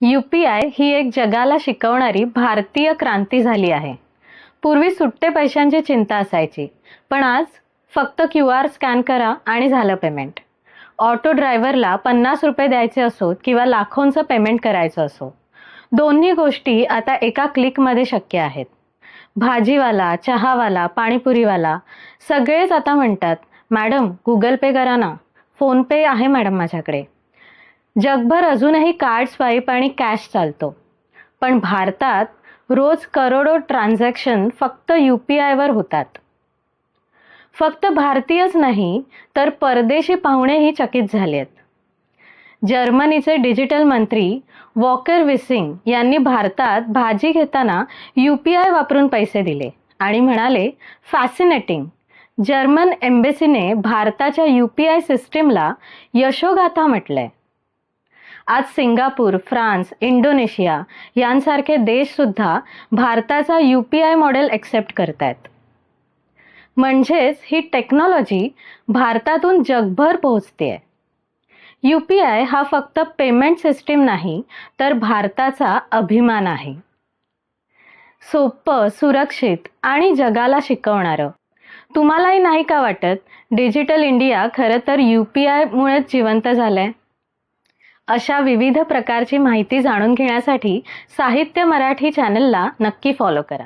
UPI ही एक जगाला शिकवणारी भारतीय क्रांती झाली आहे. पूर्वी सुट्टे पैशांची चिंता असायची, पण आज फक्त QR स्कॅन करा आणि झालं पेमेंट. ऑटो ड्रायव्हरला 50 रुपये द्यायचे असोत किंवा लाखोंचं पेमेंट करायचं असो, दोन्ही गोष्टी आता एका क्लिकमध्ये शक्य आहेत. भाजीवाला, चहावाला, पाणीपुरीवाला सगळेच आता म्हणतात, मॅडम गुगल पे करा ना, फोन पे आहे मॅडम माझ्याकडे. जगभर अजूनही कार्ड स्वाईप आणि कॅश चालतो, पण भारतात रोज करोडो ट्रान्झॅक्शन फक्त UPI वर होतात. फक्त भारतीयच नाही तर परदेशी पाहुणेही चकित झालेत. जर्मनीचे डिजिटल मंत्री वॉकर विसिंग यांनी भारतात भाजी घेताना UPI वापरून पैसे दिले आणि म्हणाले, फॅसिनेटिंग. जर्मन एम्बेसीने भारताच्या UPI सिस्टीमला यशोगाथा म्हटलंय. आज सिंगापूर, फ्रान्स, इंडोनेशिया यांसारखे देश सुद्धा भारताचा UPI मॉडेल एक्सेप्ट करतायत. म्हणजेच ही टेक्नॉलॉजी भारतातून जगभर पोहोचतेय. UPI हा फक्त पेमेंट सिस्टीम नाही, तर भारताचा अभिमान आहे. सोपं, सुरक्षित आणि जगाला शिकवणारं. तुम्हालाही नाही का वाटत, डिजिटल इंडिया खरं तर UPI मुळेच जिवंत झालंय? अशा विविध प्रकारची माहिती जाणून घेण्यासाठी साहित्य मराठी चॅनलला नक्की फॉलो करा.